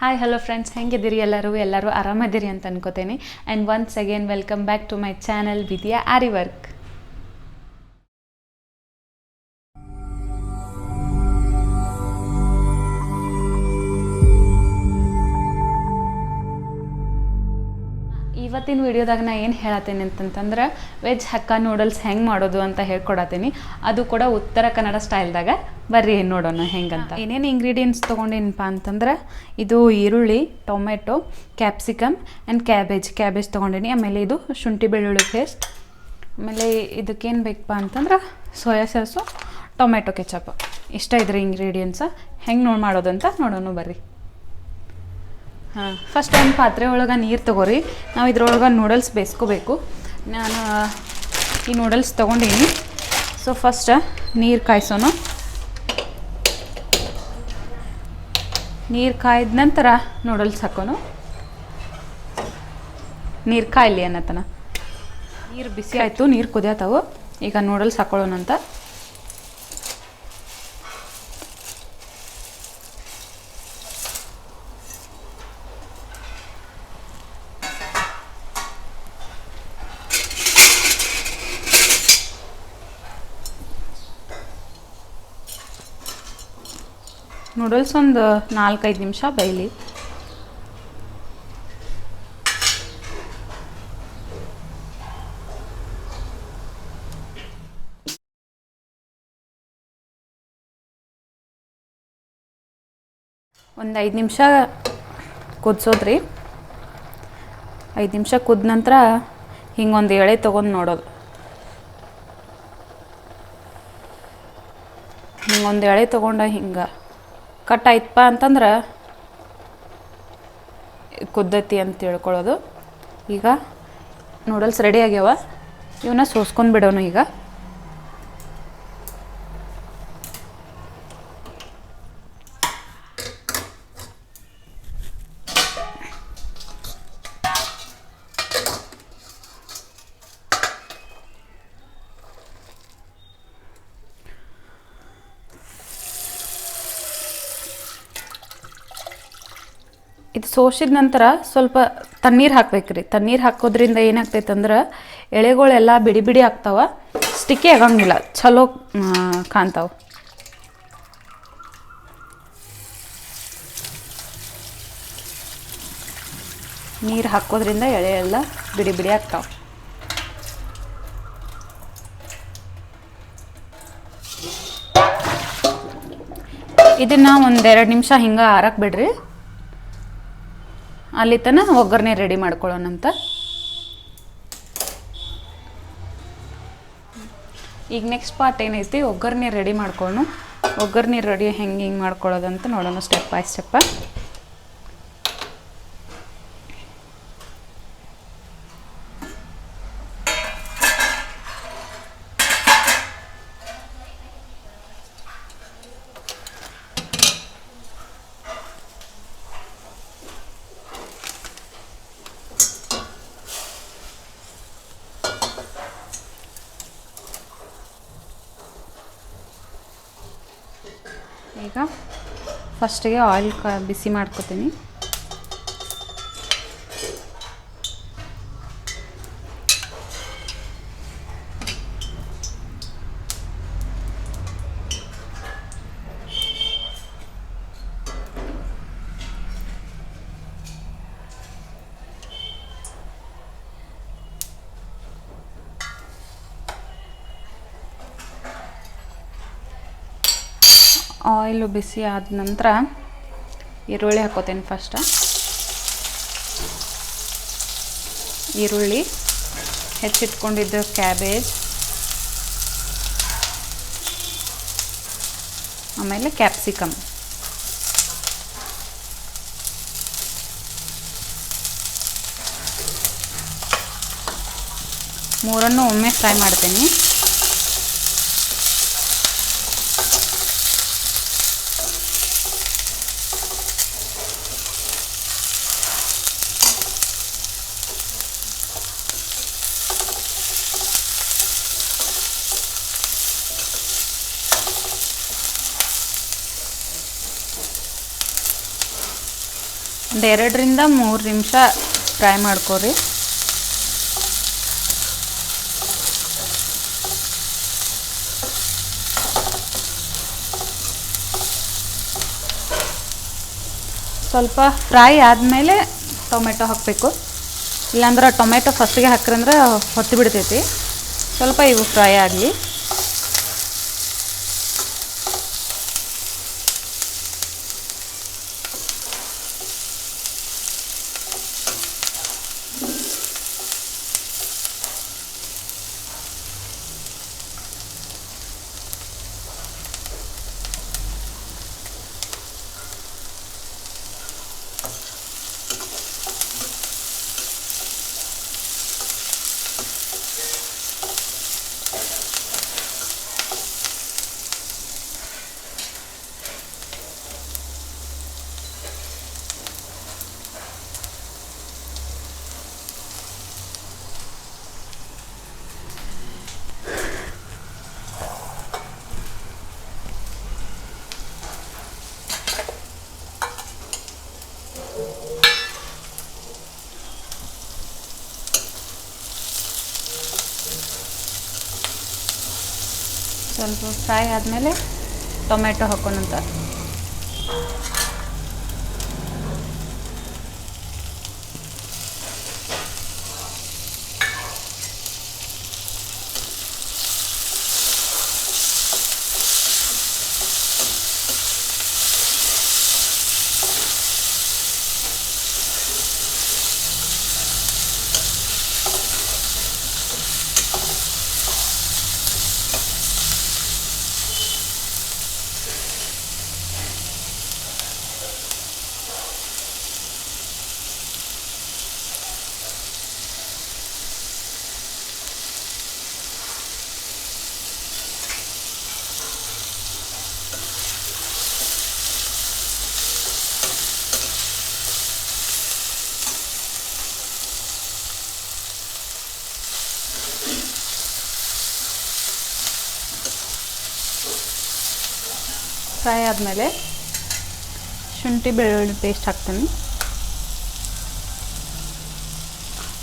Hi hello friends, ಹೆಂಗಿದ್ದೀರಿ ಎಲ್ಲರೂ ಆರಾಮದಿರಿ ಅಂತ ಅನ್ಕೋತೇನೆ. And once again welcome back to my channel Vidya Aari work. ಇವತ್ತಿನ ವಿಡಿಯೋದಾಗ ನಾ ಏನು ಹೇಳತ್ತೀನಿ ಅಂತಂತಂದ್ರೆ ವೆಜ್ ಹಕ್ಕ ನೂಡಲ್ಸ್ ಹೆಂಗೆ ಮಾಡೋದು ಅಂತ ಹೇಳ್ಕೊಡತ್ತೀನಿ. ಅದು ಕೂಡ ಉತ್ತರ ಕನ್ನಡ ಸ್ಟೈಲ್ದಾಗ. ಬರ್ರಿ ನೋಡೋಣ ಹೆಂಗಂತ. ಏನೇನು ಇಂಗ್ರೀಡಿಯೆಂಟ್ಸ್ ತೊಗೊಂಡೇನಪ್ಪ ಅಂತಂದ್ರೆ ಇದು ಈರುಳ್ಳಿ, ಟೊಮೆಟೊ, ಕ್ಯಾಪ್ಸಿಕಮ್ ಆ್ಯಂಡ್ ಕ್ಯಾಬೇಜ್ ತೊಗೊಂಡೀನಿ. ಆಮೇಲೆ ಇದು ಶುಂಠಿ ಬೆಳ್ಳುಳ್ಳಿ ಪೇಸ್ಟ್. ಆಮೇಲೆ ಇದಕ್ಕೇನು ಬೇಕಪ್ಪ ಅಂತಂದ್ರೆ ಸೋಯಾ ಸಾಸು, ಟೊಮೆಟೊ ಕೆಚಪ್. ಇಷ್ಟ ಇದ್ರಿ ಇಂಗ್ರೀಡಿಯೆಂಟ್ಸ. ಹೆಂಗೆ ಮಾಡೋದು ಅಂತ ನೋಡೋಣ ಬರ್ರಿ. ಫಸ್ಟ್ ಒಂದು ಪಾತ್ರೆ ಒಳಗೆ ನೀರು ತೊಗೊರಿ. ನಾವು ಇದ್ರೊಳಗೆ ನೂಡಲ್ಸ್ ಬೇಯಿಸ್ಕೋಬೇಕು. ನಾನು ಈ ನೂಡಲ್ಸ್ ತೊಗೊಂಡೀನಿ. ಸೊ ಫಸ್ಟ್ ನೀರು ಕಾಯಿಸೋಣ. ನೀರು ಕಾಯ್ದ ನಂತರ ನೂಡಲ್ಸ್ ಹಾಕೋಣ. ನೀರು ಕಾಯಲಿ ಅನ್ನತನ. ನೀರು ಬಿಸಿ ಆಯಿತು, ನೀರು ಕುದಿಯತ್ತವು. ಈಗ ನೂಡಲ್ಸ್ ಹಾಕೊಳ್ಳೋಣಂತ. ನೂಡಲ್ಸ್ ಒಂದು 4-5 ನಿಮಿಷ ಬೇಯಲಿ. ಒಂದು 5 ನಿಮಿಷ ಕುದಿಸೋದ್ರಿ. 5 ನಿಮಿಷ ಕುದ ನಂತರ ಹಿಂಗೊಂದು ಎಳೆ ತೊಗೊಂಡು ನೋಡೋದು. ಹಿಂಗೊಂದು ಎಳೆ ತೊಗೊಂಡು ಹಿಂಗೆ ಕಟ್ ಆಯ್ತಪ್ಪ ಅಂತಂದ್ರೆ ಕುದ್ದತಿ ಅಂತ ತಿಳ್ಕೊಳ್ಳೋದು. ಈಗ ನೂಡಲ್ಸ್ ರೆಡಿ ಆಗ್ಯಾವ. ಇವನ್ನ ಸೋಸ್ಕೊಂಡು ಬಿಡೋಣ. ಈಗ ಇದು ಸೋಸಿದ ನಂತರ ಸ್ವಲ್ಪ ತಣ್ಣೀರು ಹಾಕ್ಬೇಕ್ರಿ. ತಣ್ಣೀರು ಹಾಕೋದ್ರಿಂದ ಏನಾಗ್ತೈತೆ ಅಂದ್ರೆ ಎಳೆಗಳೆಲ್ಲ ಬಿಡಿ ಬಿಡಿ ಆಗ್ತಾವ, ಸ್ಟಿಕ್ಕಿ ಆಗಂಗಿಲ್ಲ, ಚಲೋ ಕಾಣ್ತಾವೆ. ನೀರು ಹಾಕೋದ್ರಿಂದ ಎಳೆ ಎಲ್ಲ ಬಿಡಿ ಬಿಡಿ ಆಗ್ತಾವೆ. ಇದನ್ನು ಒಂದು 2 ನಿಮಿಷ ಹಿಂಗೆ ಆರಕ್ಕೆ ಬಿಡ್ರಿ. ಅಲ್ಲಿ ತನಕ ಒಗ್ಗರಣೆ ರೆಡಿ ಮಾಡ್ಕೊಳ್ಳೋಣಂತ. ಈಗ ನೆಕ್ಸ್ಟ್ ಪಾರ್ಟ್ ಏನೈತಿ, ಒಗ್ಗರಣೆ ರೆಡಿ ಮಾಡ್ಕೊಳ್ಳೋಣ. ಒಗ್ಗರಣೆ ರೆಡಿ ಹೆಂಗೆ ಮಾಡ್ಕೊಳ್ಳೋದಂತ ನೋಡೋಣ ಸ್ಟೆಪ್ ಬೈ ಸ್ಟೆಪ್. ಈಗ ಫಸ್ಟಿಗೆ ಆಯಿಲ್ ಬಿಸಿ ಮಾಡ್ಕೊತೀನಿ. ಆಯಿಲು ಬಿಸಿ ಆದ ನಂತರ ಈರುಳ್ಳಿ ಹಾಕೋತೀನಿ. ಫಸ್ಟ್ ಈರುಳ್ಳಿ, ಹೆಚ್ಚಿಟ್ಕೊಂಡಿದ್ದು ಕ್ಯಾಬೇಜ್, ಆಮೇಲೆ ಕ್ಯಾಪ್ಸಿಕಮ್, ಮೂರನ್ನು ಒಮ್ಮೆ ಫ್ರೈ ಮಾಡ್ತೀನಿ. ಒಂದು 2ರಿಂದ 3 ನಿಮಿಷ ಫ್ರೈ ಮಾಡ್ಕೊರಿ. ಸ್ವಲ್ಪ ಫ್ರೈ ಆದಮೇಲೆ ಟೊಮೆಟೊ ಹಾಕಬೇಕು. ಇಲ್ಲಾಂದ್ರೆ ಟೊಮೆಟೊ ಫಸ್ಟಿಗೆ ಹಾಕ್ರಂದ್ರೆ ಹೊತ್ತಿ ಬಿಡ್ತೈತಿ. ಸ್ವಲ್ಪ ಇವು ಫ್ರೈ ಆಗಲಿ. ಸ್ವಲ್ಪ ಫ್ರೈ ಆದಮೇಲೆ ಟೊಮೆಟೊ ಹಾಕೋಣಂತ. ಫ್ರೈ ಆದಮೇಲೆ ಶುಂಠಿ ಬೆಳ್ಳುಳ್ಳಿ ಪೇಸ್ಟ್ ಹಾಕ್ತೀನಿ.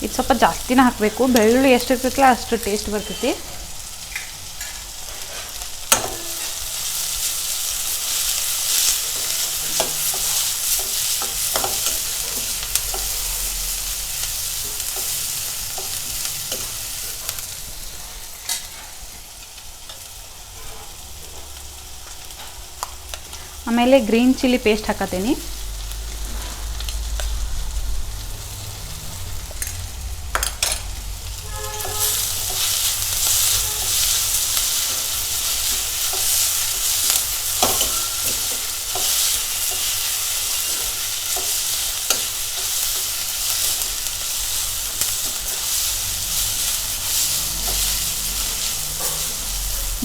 ಇದು ಸ್ವಲ್ಪ ಜಾಸ್ತಿನೇ ಹಾಕಬೇಕು. ಬೆಳ್ಳುಳ್ಳಿ ಎಷ್ಟು ಇರ್ತೈತಲ್ಲ ಅಷ್ಟು ಟೇಸ್ಟ್ ಬರ್ತೈತಿ. ಆಮೇಲೆ ಗ್ರೀನ್ ಚಿಲ್ಲಿ ಪೇಸ್ಟ್ ಹಾಕತೀನಿ.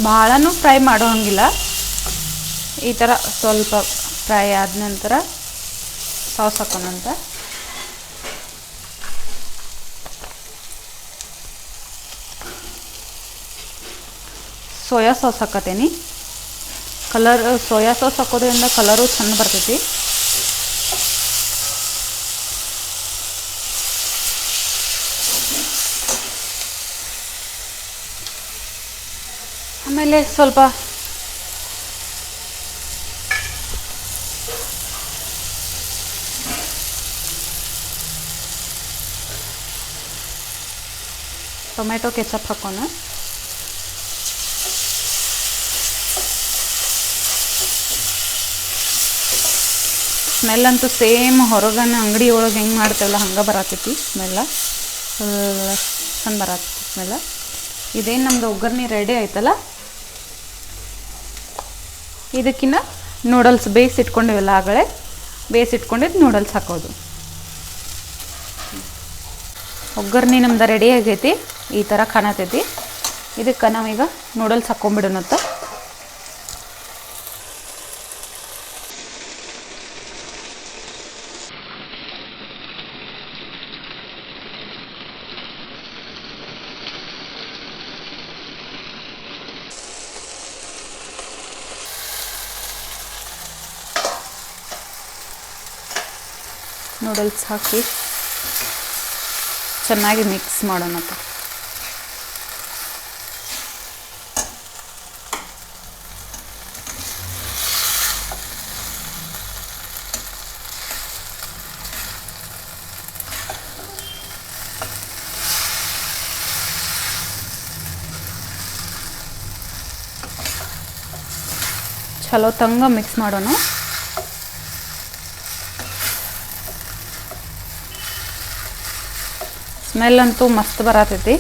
ಭಾಳನೂ ಫ್ರೈ ಮಾಡೋ ಹಂಗಿಲ್ಲ. ಈ ಥರ ಸ್ವಲ್ಪ ಫ್ರೈ ಆದ ನಂತರ ಸಾಸ್ ಹಾಕೋಣಂತ. ಸೋಯಾ ಸಾಸ್ ಹಾಕತೀನಿ. ಸೋಯಾ ಸಾಸ್ ಹಾಕೋದ್ರಿಂದ ಕಲರು ಚೆಂದ ಬರ್ತೈತಿ. ಆಮೇಲೆ ಸ್ವಲ್ಪ ಟೊಮೆಟೊ ಕೆಚಪ್ ಹಾಕೋಣ. ಸ್ಮೆಲ್ ಅಂತೂ ಸೇಮ್ ಹೊರಗನ ಅಂಗಡಿ ಒಳಗೆ ಹೆಂಗೆ ಮಾಡ್ತೇವಲ್ಲ ಹಂಗೆ ಬರತೈತಿ. ಸ್ಮೆಲ್ಲ ಚಂದ ಬರತೈತಿ ಸ್ಮೆಲ್ಲ. ಇದೇನು ನಮ್ದು ಒಗ್ಗರಣೆ ರೆಡಿ ಆಯ್ತಲ್ಲ, ಇದಕ್ಕಿನ್ನ ನೂಡಲ್ಸ್ ಬೇಯಿಸಿಟ್ಕೊಂಡಿವಲ್ಲ, ಆಗಲೇ ಬೇಯಿಸಿಟ್ಕೊಂಡಿದ್ದು ನೂಡಲ್ಸ್ ಹಾಕೋದು. ಒಗ್ಗರಣೆ ನಮ್ದು ರೆಡಿ ಆಗೈತಿ. ಈ ಥರ ಕಾಣತೈತಿ. ಇದಕ್ಕೆ ನಾವೀಗ ನೂಡಲ್ಸ್ ಹಾಕ್ಕೊಂಬಿಡೋಣತ್ತ. ನೂಡಲ್ಸ್ ಹಾಕಿ ಚೆನ್ನಾಗಿ ಮಿಕ್ಸ್ ಮಾಡೋಣ. ಚಲೋ ತಂಗ ಮಿಕ್ಸ್ ಮಾಡೋಣ. ಸ್ಮೆಲ್ ಅಂತೂ ಮಸ್ತ್ ಬರತೈತಿ.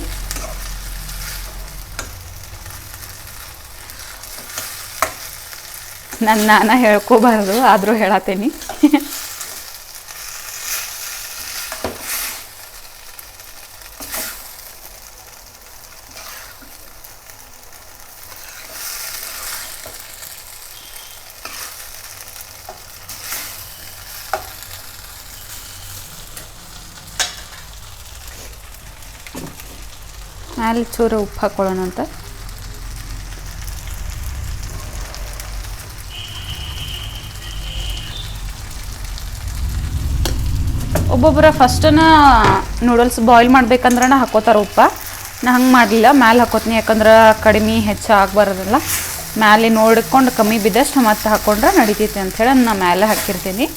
ನಾನು ಹೇಳ್ಕೋಬಾರ್ದು, ಆದರೂ ಹೇಳತ್ತೇನಿ. ಮೇಲೆ ಚೂರು ಉಪ್ಪು ಹಾಕ್ಕೊಳ್ಳೋಣ ಅಂತ. ಒಬ್ಬೊಬ್ಬರ ಫಸ್ಟನ್ನ ನೂಡಲ್ಸ್ ಬಾಯ್ಲ್ ಮಾಡ್ಬೇಕಂದ್ರೆ ಹಾಕೋತಾರೆ ಉಪ್ಪ. ನಾ ಹಂಗೆ ಮಾಡಲಿಲ್ಲ, ಮ್ಯಾಲೆ ಹಾಕೋತೀನಿ. ಯಾಕಂದ್ರೆ ಕಡಿಮೆ ಹೆಚ್ಚು ಆಗಬಾರ್ದಲ್ಲ, ಮ್ಯಾಲೆ ನೋಡ್ಕೊಂಡು ಕಮ್ಮಿ ಬಿದ್ದಷ್ಟು ಮತ್ತೆ ಹಾಕ್ಕೊಂಡ್ರೆ ನಡಿತೈತೆ ಅಂಥೇಳಿ ನಾನು ಮ್ಯಾಲೆ ಹಾಕಿರ್ತೀನಿ.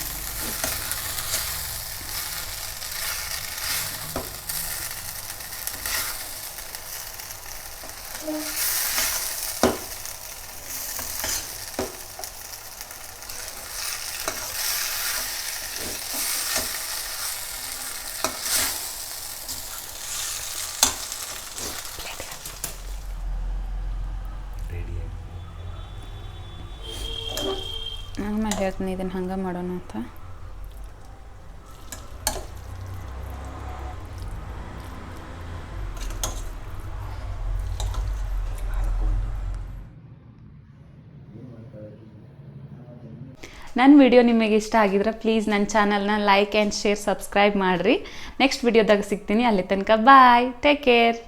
ಆಮೇಲೆ ಹೇಳ್ತೀನಿ ಇದನ್ನು ಹಂಗೆ ಮಾಡೋಣ ಅಂತ. ನನ್ನ ವಿಡಿಯೋ ನಿಮಗೆ ಇಷ್ಟ ಆಗಿದ್ರೆ ಪ್ಲೀಸ್ ನನ್ನ ಚಾನಲ್ನ ಲೈಕ್ ಆ್ಯಂಡ್ ಶೇರ್ ಸಬ್ಸ್ಕ್ರೈಬ್ ಮಾಡಿರಿ. ನೆಕ್ಸ್ಟ್ ವಿಡಿಯೋದಾಗ ಸಿಗ್ತೀನಿ. ಅಲ್ಲಿ ತನಕ ಬಾಯ್, ಟೇಕ್ ಕೇರ್.